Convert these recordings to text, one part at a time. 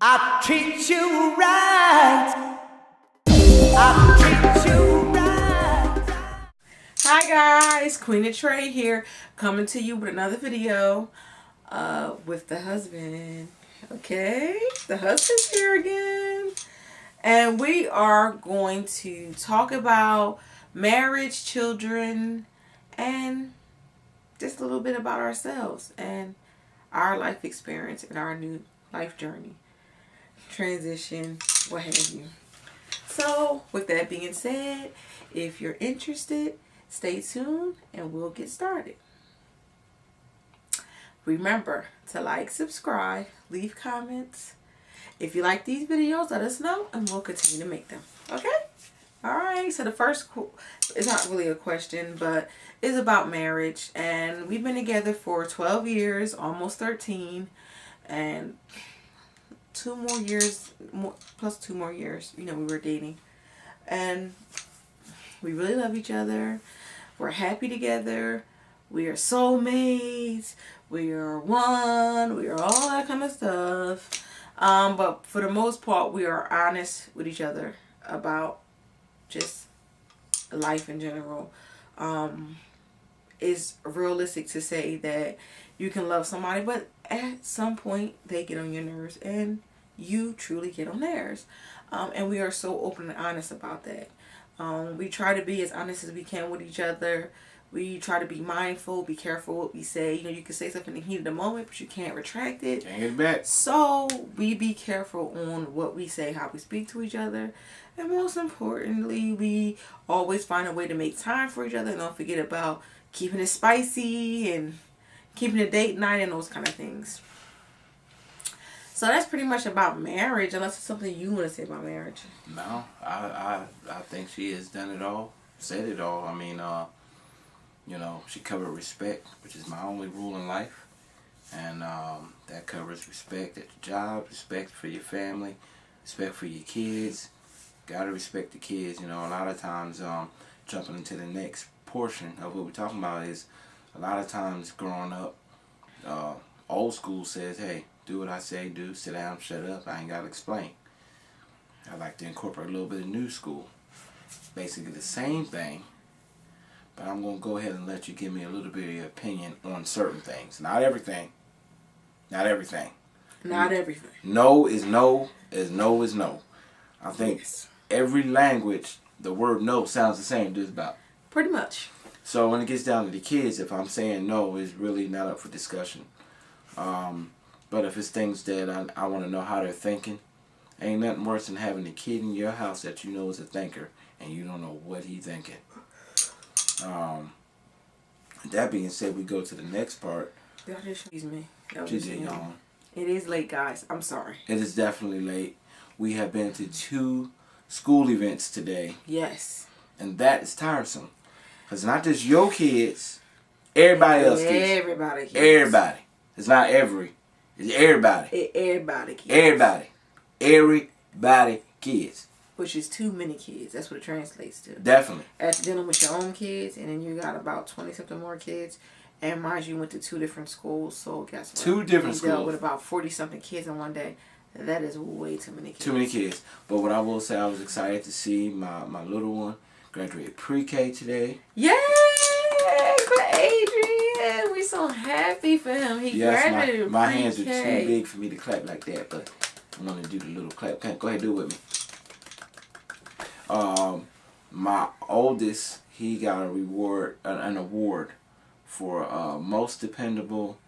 I treat you right. I treat you right. Hi guys, Queen of Trey here, coming to you with another video with the husband. Okay, the husband's here again. And we are going to talk about marriage, children, and just a little bit about ourselves and our life experience and our new life journey, transition, what have you. So, with that being said, if you're interested, stay tuned and we'll get started. Remember to like, subscribe, leave comments. If you like these videos, let us know and we'll continue to make them. Okay? Alright, so the first, it's not really a question, but it's about marriage. And we've been together for 12 years, almost 13. And 2 more years, plus 2 more years, we were dating. And we really love each other. We're happy together. We are soulmates. We are one. We are all that kind of stuff. But for the most part, we are honest with each other about just life in general. It's realistic to say that you can love somebody, but at some point they get on your nerves and you truly get on theirs. And we are so open and honest about that. We try to be as honest as we can with each other. We try to be mindful, be careful what we say. You can say something in the heat of the moment, but you can't retract it. Can't get it back. So we be careful on what we say, how we speak to each other. And most importantly, we always find a way to make time for each other. And don't forget about keeping it spicy and keeping a date night and those kind of things. So that's pretty much about marriage, unless it's something you want to say about marriage. No, I think she has done it all, said it all. I mean, she covered respect, which is my only rule in life. And that covers respect at your job, respect for your family, respect for your kids. Gotta respect the kids. A lot of times, jumping into the next portion of what we're talking about is, a lot of times growing up, old school says, hey, do what I say, do, sit down, shut up, I ain't gotta explain. I like to incorporate a little bit of new school. Basically the same thing, but I'm going to go ahead and let you give me a little bit of your opinion on certain things. Not everything. Not everything. Not everything. No is no, as no is no. I think every language, the word no sounds the same just about. Pretty much. So when it gets down to the kids, if I'm saying no, it's really not up for discussion. But if it's things that I want to know how they're thinking, ain't nothing worse than having a kid in your house that you know is a thinker and you don't know what he's thinking. That being said, we go to the next part. Excuse me. It It is late, guys. I'm sorry. is definitely late. We have been to 2 school events today. Yes. And that is tiresome. Because not just your kids, everybody else's kids. Everybody kids. Everybody. It's not every. It's everybody. Everybody kids. Everybody. Everybody kids. Which is too many kids. That's what it translates to. Definitely. After dealing with your own kids, and then you got about 20-something more kids. And mind you, went to 2 different schools, so guess what? 2 different You dealt schools. with about 40-something kids in one day. That is way too many kids. Too many kids. But what I will say, I was excited to see my little one graduate pre-K today. Yay! For Adrian! We're so happy for him. He graduated my hands are pre-K. too big for me to clap like that, but I'm going to do the little clap. Go ahead, do it with me. My oldest, he got an award for most dependable,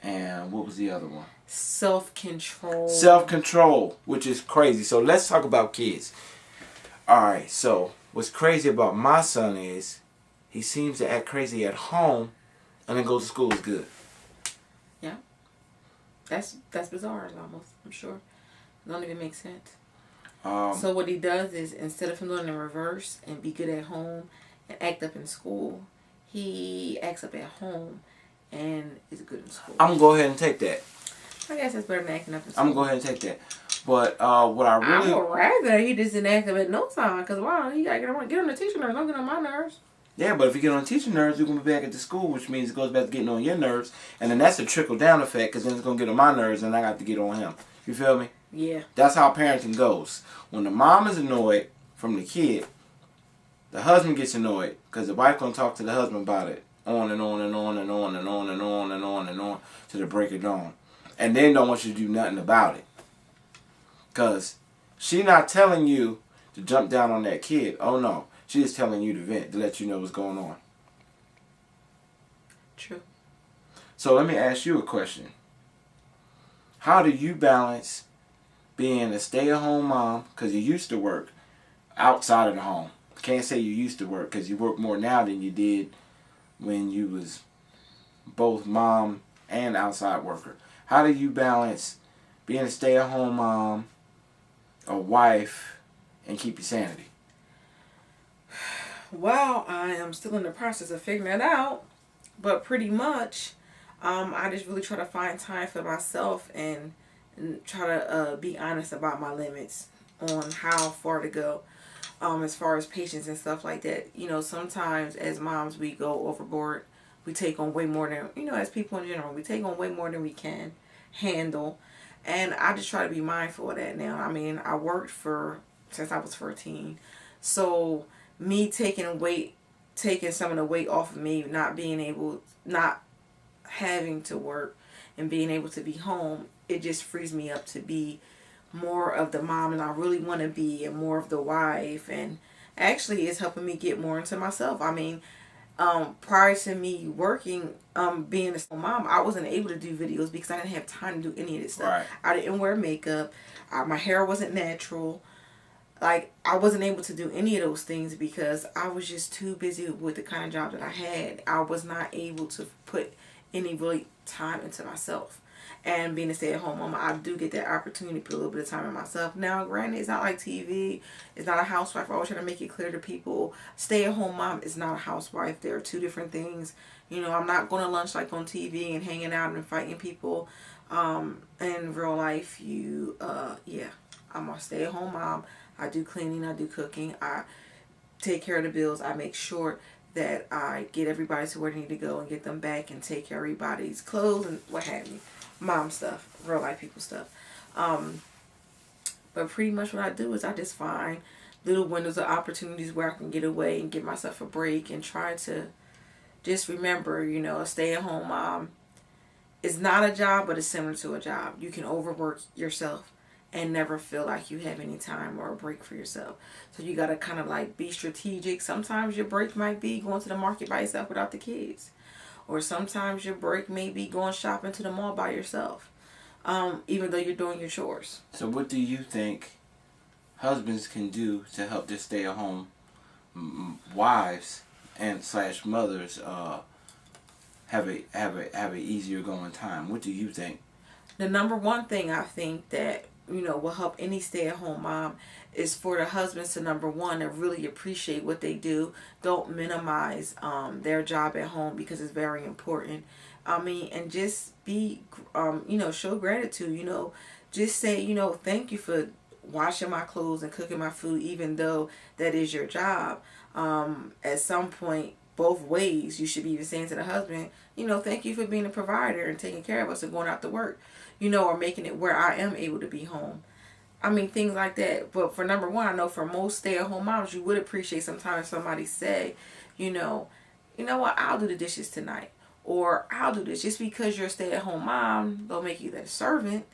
and what was the other one? Self-control. Self-control, which is crazy. So let's talk about kids. Alright, so what's crazy about my son is he seems to act crazy at home and then goes to school is good. Yeah. That's bizarre almost, I'm sure. It don't even make sense. So what he does is, instead of him doing the reverse and be good at home and act up in school, he acts up at home and is good in school. I'm going to go ahead and take that. I guess that's better than acting up in school. I'm going to go ahead and take that. But what I really... I would rather he just didn't act up at no time. Because, wow, he got to get on the teacher nerves. Don't get on my nerves. Yeah, but if you get on teacher nerves, you're going to be back at the school, which means it goes back to getting on your nerves. And then that's a trickle-down effect, because then it's going to get on my nerves, and I got to get on him. You feel me? Yeah. That's how parenting goes. When the mom is annoyed from the kid, the husband gets annoyed because the wife gonna talk to the husband about it on and on and on and on and on and on and on and on to the break of dawn, and then don't want you to do nothing about it because she not telling you to jump down on that kid. Oh no, she is telling you to vent, to let you know what's going on. True. So let me ask you a question. How do you balance being a stay-at-home mom, because you used to work outside of the home? Can't say you used to work because you work more now than you did when you was both mom and outside worker. How do you balance being a stay-at-home mom, a wife, and keep your sanity? Well, I am still in the process of figuring that out, but pretty much I just really try to find time for myself and try to be honest about my limits on how far to go as far as patience and stuff like that. You know, sometimes as moms we go overboard. We take on way more than, you know, as people in general, we take on way more than we can handle. And I just try to be mindful of that now. I mean, I worked since I was 14. So me taking some of the weight off of me, not having to work and being able to be home, it just frees me up to be more of the mom and I really want to be, and more of the wife, and actually it's helping me get more into myself. I mean, prior to me working, being a single mom, I wasn't able to do videos because I didn't have time to do any of this stuff. Right. I didn't wear makeup. My hair wasn't natural. Like, I wasn't able to do any of those things because I was just too busy with the kind of job that I had. I was not able to put any really time into myself. And being a stay-at-home mom, I do get that opportunity to put a little bit of time in myself. Now, granted, it's not like TV. It's not a housewife. I always try to make it clear to people. Stay-at-home mom is not a housewife. There are two different things. You know, I'm not going to lunch like on TV and hanging out and fighting people. In real life, I'm a stay-at-home mom. I do cleaning. I do cooking. I take care of the bills. I make sure that I get everybody to where they need to go and get them back and take care of everybody's clothes and what have you. Mom stuff, real life people stuff. But pretty much what I do is I just find little windows of opportunities where I can get away and give myself a break and try to just remember, you know, a stay-at-home mom is not a job, but it's similar to a job. You can overwork yourself and never feel like you have any time or a break for yourself. So you got to kind of like be strategic. Sometimes your break might be going to the market by yourself without the kids. Or sometimes your break may be going shopping to the mall by yourself, even though you're doing your chores. So what do you think husbands can do to help their stay-at-home wives and / mothers have a easier going time? What do you think? The number one thing I think that, you know, will help any stay-at-home mom is for the husbands to, number one, to really appreciate what they do. Don't minimize their job at home because it's very important. I mean, and just be, you know, show gratitude. You know, just say, you know, thank you for washing my clothes and cooking my food, even though that is your job. At some point, both ways, you should be even saying to the husband, you know, thank you for being a provider and taking care of us and going out to work, you know, or making it where I am able to be home. I mean, things like that. But for number one, I know for most stay-at-home moms, you would appreciate sometimes somebody say, you know what, I'll do the dishes tonight. Or I'll do this. Just because you're a stay-at-home mom, don't make you that servant.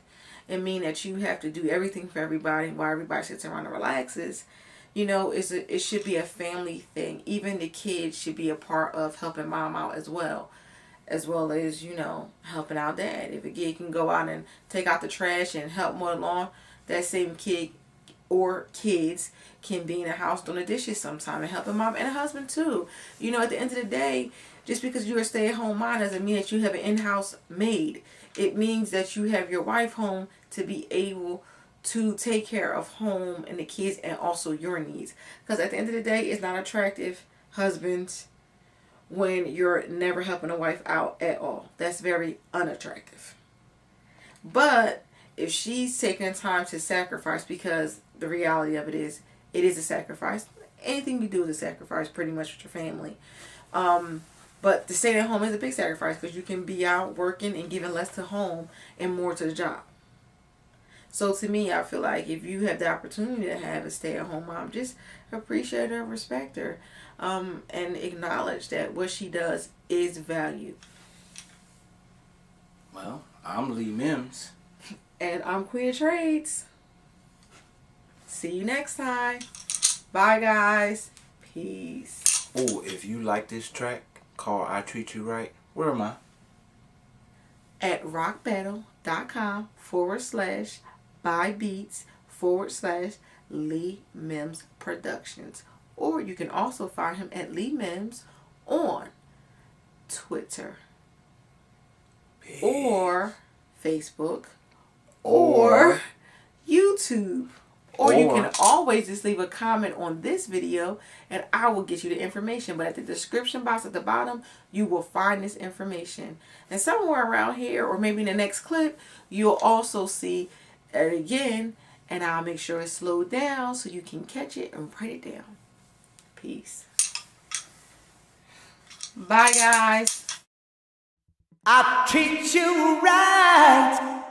And mean that you have to do everything for everybody while everybody sits around and relaxes. You know, it should be a family thing. Even the kids should be a part of helping mom out as well as, you know, helping out dad. If a kid can go out and take out the trash and help mow the lawn, that same kid or kids can be in the house doing the dishes sometime and helping mom and a husband too. You know, at the end of the day, just because you're a stay-at-home mom doesn't mean that you have an in-house maid. It means that you have your wife home to be able to take care of home and the kids and also your needs. Because at the end of the day, it's not attractive, husbands, when you're never helping a wife out at all. That's very unattractive. But if she's taking time to sacrifice, because the reality of it is a sacrifice. Anything you do is a sacrifice pretty much with your family. But to stay at home is a big sacrifice because you can be out working and giving less to home and more to the job. So to me, I feel like if you have the opportunity to have a stay-at-home mom, just appreciate her, respect her, and acknowledge that what she does is valued. Well, I'm Lee Mims. And I'm Queer Trades. See you next time. Bye, guys. Peace. Oh, if you like this track called I Treat You Right, where am I? At rockbattle.com/buy beats/Lee Mims Productions. Or you can also find him at Lee Mims on Twitter or Facebook or YouTube. Or you can always just leave a comment on this video and I will get you the information. But at the description box at the bottom, you will find this information. And somewhere around here, or maybe in the next clip, you'll also see it again. And I'll make sure it's slowed down so you can catch it and write it down. Peace. Bye, guys. I treat you right.